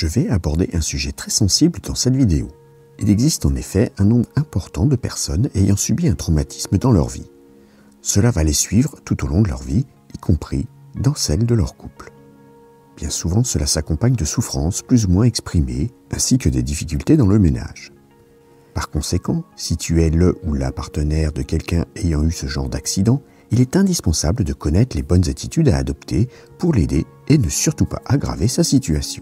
Je vais aborder un sujet très sensible dans cette vidéo. Il existe en effet un nombre important de personnes ayant subi un traumatisme dans leur vie. Cela va les suivre tout au long de leur vie, y compris dans celle de leur couple. Bien souvent, cela s'accompagne de souffrances plus ou moins exprimées, ainsi que des difficultés dans le ménage. Par conséquent, si tu es le ou la partenaire de quelqu'un ayant eu ce genre d'accident, il est indispensable de connaître les bonnes attitudes à adopter pour l'aider et ne surtout pas aggraver sa situation.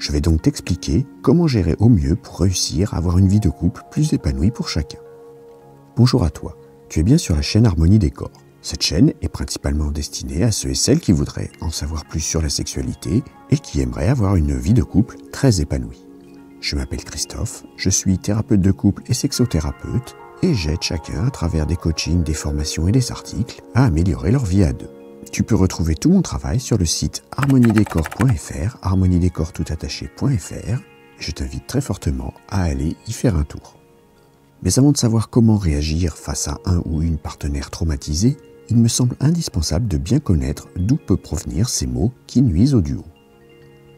Je vais donc t'expliquer comment gérer au mieux pour réussir à avoir une vie de couple plus épanouie pour chacun. Bonjour à toi, tu es bien sur la chaîne Harmonie Décor. Cette chaîne est principalement destinée à ceux et celles qui voudraient en savoir plus sur la sexualité et qui aimeraient avoir une vie de couple très épanouie. Je m'appelle Christophe, je suis thérapeute de couple et sexothérapeute et j'aide chacun à travers des coachings, des formations et des articles à améliorer leur vie à deux. Tu peux retrouver tout mon travail sur le site harmoniedécor.fr, harmoniedécor.fr. Je t'invite très fortement à aller y faire un tour. Mais avant de savoir comment réagir face à un ou une partenaire traumatisée, il me semble indispensable de bien connaître d'où peuvent provenir ces mots qui nuisent au duo.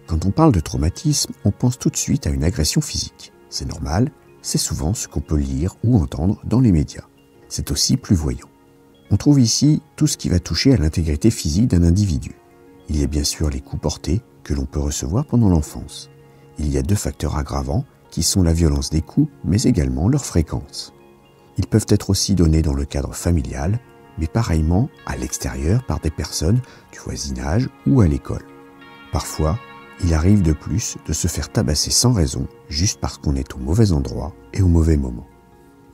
Quand on parle de traumatisme, on pense tout de suite à une agression physique. C'est normal, c'est souvent ce qu'on peut lire ou entendre dans les médias. C'est aussi plus voyant. On trouve ici tout ce qui va toucher à l'intégrité physique d'un individu. Il y a bien sûr les coups portés que l'on peut recevoir pendant l'enfance. Il y a deux facteurs aggravants qui sont la violence des coups, mais également leur fréquence. Ils peuvent être aussi donnés dans le cadre familial, mais pareillement à l'extérieur par des personnes du voisinage ou à l'école. Parfois, il arrive de plus de se faire tabasser sans raison, juste parce qu'on est au mauvais endroit et au mauvais moment.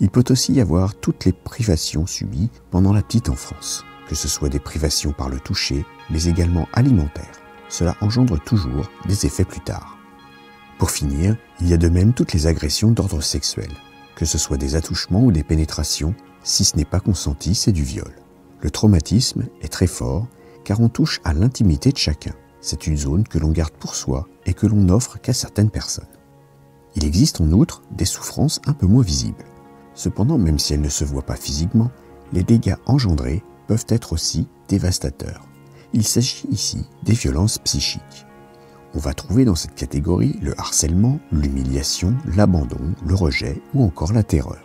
Il peut aussi y avoir toutes les privations subies pendant la petite enfance, que ce soit des privations par le toucher, mais également alimentaires. Cela engendre toujours des effets plus tard. Pour finir, il y a de même toutes les agressions d'ordre sexuel, que ce soit des attouchements ou des pénétrations, si ce n'est pas consenti, c'est du viol. Le traumatisme est très fort, car on touche à l'intimité de chacun. C'est une zone que l'on garde pour soi et que l'on n'offre qu'à certaines personnes. Il existe en outre des souffrances un peu moins visibles. Cependant, même si elles ne se voient pas physiquement, les dégâts engendrés peuvent être aussi dévastateurs. Il s'agit ici des violences psychiques. On va trouver dans cette catégorie le harcèlement, l'humiliation, l'abandon, le rejet ou encore la terreur.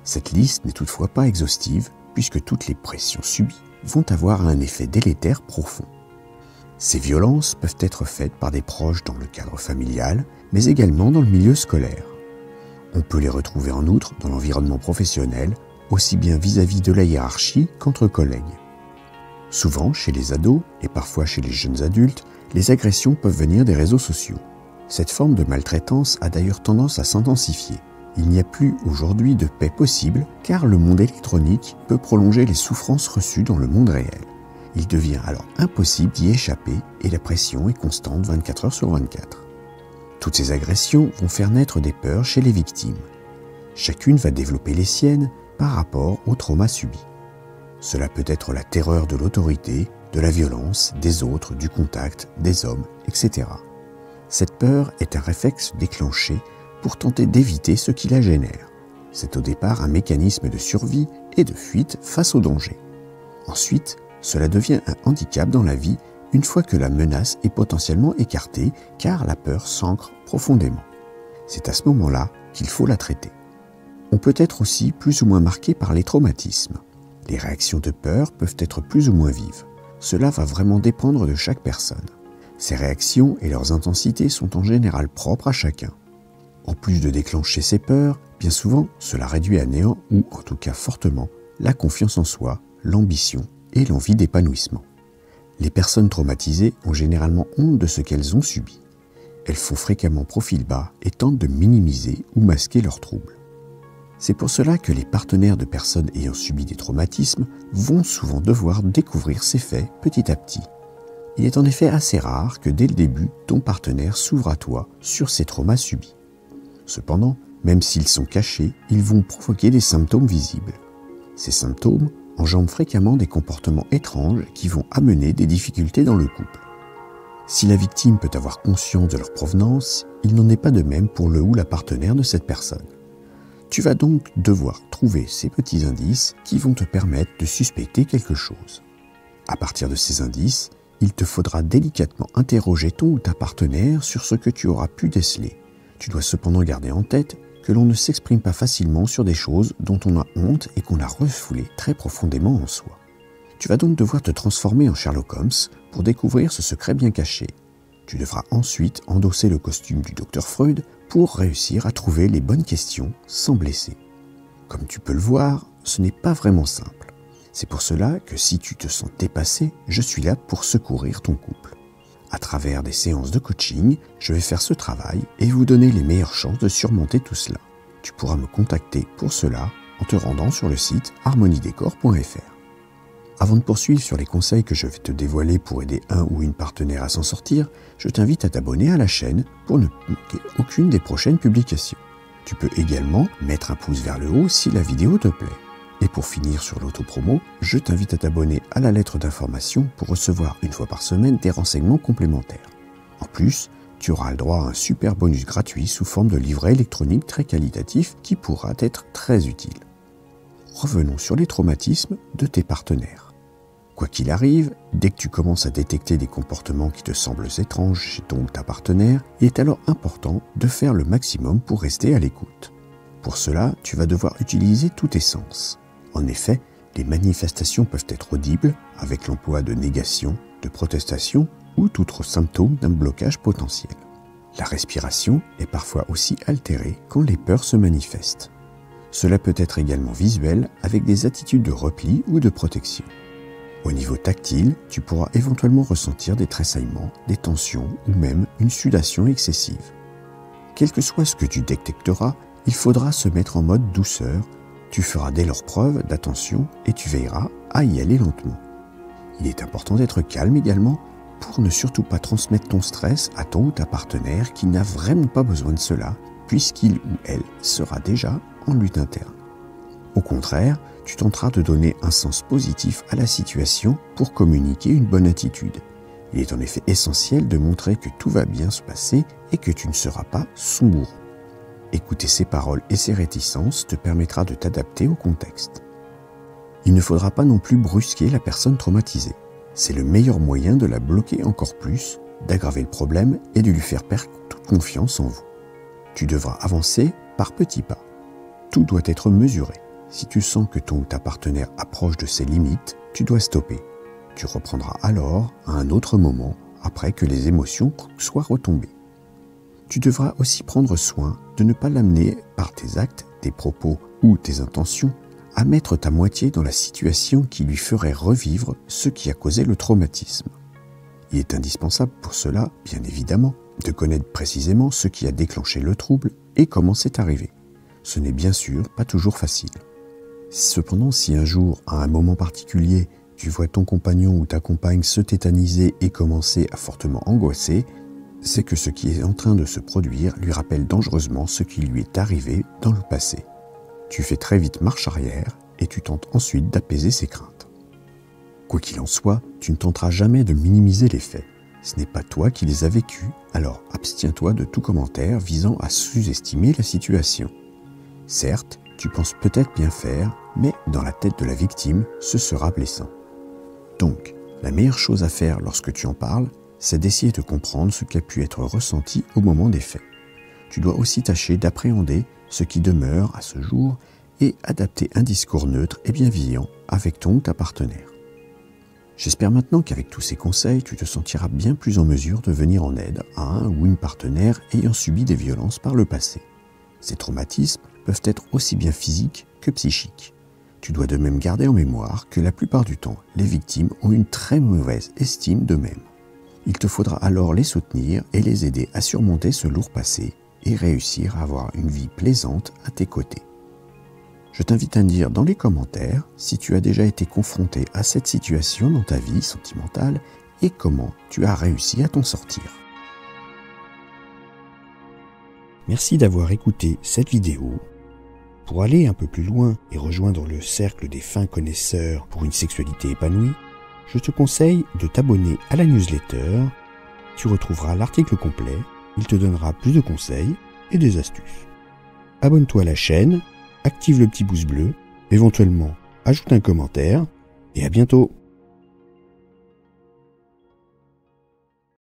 Cette liste n'est toutefois pas exhaustive puisque toutes les pressions subies vont avoir un effet délétère profond. Ces violences peuvent être faites par des proches dans le cadre familial, mais également dans le milieu scolaire. On peut les retrouver en outre dans l'environnement professionnel, aussi bien vis-à-vis de la hiérarchie qu'entre collègues. Souvent, chez les ados et parfois chez les jeunes adultes, les agressions peuvent venir des réseaux sociaux. Cette forme de maltraitance a d'ailleurs tendance à s'intensifier. Il n'y a plus aujourd'hui de paix possible car le monde électronique peut prolonger les souffrances reçues dans le monde réel. Il devient alors impossible d'y échapper et la pression est constante 24 heures sur 24. Toutes ces agressions vont faire naître des peurs chez les victimes. Chacune va développer les siennes par rapport au trauma subi. Cela peut être la terreur de l'autorité, de la violence, des autres, du contact, des hommes, etc. Cette peur est un réflexe déclenché pour tenter d'éviter ce qui la génère. C'est au départ un mécanisme de survie et de fuite face au danger. Ensuite, cela devient un handicap dans la vie une fois que la menace est potentiellement écartée car la peur s'ancre profondément. C'est à ce moment-là qu'il faut la traiter. On peut être aussi plus ou moins marqué par les traumatismes. Les réactions de peur peuvent être plus ou moins vives. Cela va vraiment dépendre de chaque personne. Ces réactions et leurs intensités sont en général propres à chacun. En plus de déclencher ces peurs, bien souvent cela réduit à néant ou en tout cas fortement la confiance en soi, l'ambition et l'envie d'épanouissement. Les personnes traumatisées ont généralement honte de ce qu'elles ont subi. Elles font fréquemment profil bas et tentent de minimiser ou masquer leurs troubles. C'est pour cela que les partenaires de personnes ayant subi des traumatismes vont souvent devoir découvrir ces faits petit à petit. Il est en effet assez rare que dès le début, ton partenaire s'ouvre à toi sur ses traumas subis. Cependant, même s'ils sont cachés, ils vont provoquer des symptômes visibles. Ces symptômes engendrent fréquemment des comportements étranges qui vont amener des difficultés dans le couple. Si la victime peut avoir conscience de leur provenance, il n'en est pas de même pour le ou la partenaire de cette personne. Tu vas donc devoir trouver ces petits indices qui vont te permettre de suspecter quelque chose. À partir de ces indices, il te faudra délicatement interroger ton ou ta partenaire sur ce que tu auras pu déceler. Tu dois cependant garder en tête que l'on ne s'exprime pas facilement sur des choses dont on a honte et qu'on a refoulées très profondément en soi. Tu vas donc devoir te transformer en Sherlock Holmes pour découvrir ce secret bien caché. Tu devras ensuite endosser le costume du Dr Freud pour réussir à trouver les bonnes questions sans blesser. Comme tu peux le voir, ce n'est pas vraiment simple. C'est pour cela que si tu te sens dépassé, je suis là pour secourir ton couple. À travers des séances de coaching, je vais faire ce travail et vous donner les meilleures chances de surmonter tout cela. Tu pourras me contacter pour cela en te rendant sur le site harmoniedécor.fr. Avant de poursuivre sur les conseils que je vais te dévoiler pour aider un ou une partenaire à s'en sortir, je t'invite à t'abonner à la chaîne pour ne manquer aucune des prochaines publications. Tu peux également mettre un pouce vers le haut si la vidéo te plaît. Et pour finir sur l'autopromo, je t'invite à t'abonner à la lettre d'information pour recevoir une fois par semaine des renseignements complémentaires. En plus, tu auras le droit à un super bonus gratuit sous forme de livret électronique très qualitatif qui pourra être très utile. Revenons sur les traumatismes de tes partenaires. Quoi qu'il arrive, dès que tu commences à détecter des comportements qui te semblent étranges chez ton ou ta partenaire, il est alors important de faire le maximum pour rester à l'écoute. Pour cela, tu vas devoir utiliser tous tes sens. En effet, les manifestations peuvent être audibles avec l'emploi de négation, de protestation ou tout autre symptôme d'un blocage potentiel. La respiration est parfois aussi altérée quand les peurs se manifestent. Cela peut être également visuel avec des attitudes de repli ou de protection. Au niveau tactile, tu pourras éventuellement ressentir des tressaillements, des tensions ou même une sudation excessive. Quel que soit ce que tu détecteras, il faudra se mettre en mode douceur, tu feras dès lors preuve d'attention et tu veilleras à y aller lentement. Il est important d'être calme également pour ne surtout pas transmettre ton stress à ton ou ta partenaire qui n'a vraiment pas besoin de cela puisqu'il ou elle sera déjà en lutte interne. Au contraire, tu tenteras de donner un sens positif à la situation pour communiquer une bonne attitude. Il est en effet essentiel de montrer que tout va bien se passer et que tu ne seras pas son bourreau. Écouter ses paroles et ses réticences te permettra de t'adapter au contexte. Il ne faudra pas non plus brusquer la personne traumatisée. C'est le meilleur moyen de la bloquer encore plus, d'aggraver le problème et de lui faire perdre toute confiance en vous. Tu devras avancer par petits pas. Tout doit être mesuré. Si tu sens que ton ou ta partenaire approche de ses limites, tu dois stopper. Tu reprendras alors à un autre moment après que les émotions soient retombées. Tu devras aussi prendre soin de ne pas l'amener par tes actes, tes propos ou tes intentions à mettre ta moitié dans la situation qui lui ferait revivre ce qui a causé le traumatisme. Il est indispensable pour cela, bien évidemment, de connaître précisément ce qui a déclenché le trouble et comment c'est arrivé. Ce n'est bien sûr pas toujours facile. Cependant, si un jour, à un moment particulier, tu vois ton compagnon ou ta compagne se tétaniser et commencer à fortement angoisser, c'est que ce qui est en train de se produire lui rappelle dangereusement ce qui lui est arrivé dans le passé. Tu fais très vite marche arrière et tu tentes ensuite d'apaiser ses craintes. Quoi qu'il en soit, tu ne tenteras jamais de minimiser les faits. Ce n'est pas toi qui les as vécus, alors abstiens-toi de tout commentaire visant à sous-estimer la situation. Certes, tu penses peut-être bien faire, mais dans la tête de la victime, ce sera blessant. Donc, la meilleure chose à faire lorsque tu en parles, c'est d'essayer de comprendre ce qui a pu être ressenti au moment des faits. Tu dois aussi tâcher d'appréhender ce qui demeure à ce jour et adapter un discours neutre et bienveillant avec ton ou ta partenaire. J'espère maintenant qu'avec tous ces conseils, tu te sentiras bien plus en mesure de venir en aide à un ou une partenaire ayant subi des violences par le passé. Ces traumatismes peuvent être aussi bien physiques que psychiques. Tu dois de même garder en mémoire que la plupart du temps, les victimes ont une très mauvaise estime d'eux-mêmes. Il te faudra alors les soutenir et les aider à surmonter ce lourd passé et réussir à avoir une vie plaisante à tes côtés. Je t'invite à me dire dans les commentaires si tu as déjà été confronté à cette situation dans ta vie sentimentale et comment tu as réussi à t'en sortir. Merci d'avoir écouté cette vidéo. Pour aller un peu plus loin et rejoindre le cercle des fins connaisseurs pour une sexualité épanouie, je te conseille de t'abonner à la newsletter. Tu retrouveras l'article complet, il te donnera plus de conseils et des astuces. Abonne-toi à la chaîne, active le petit pouce bleu, éventuellement ajoute un commentaire et à bientôt.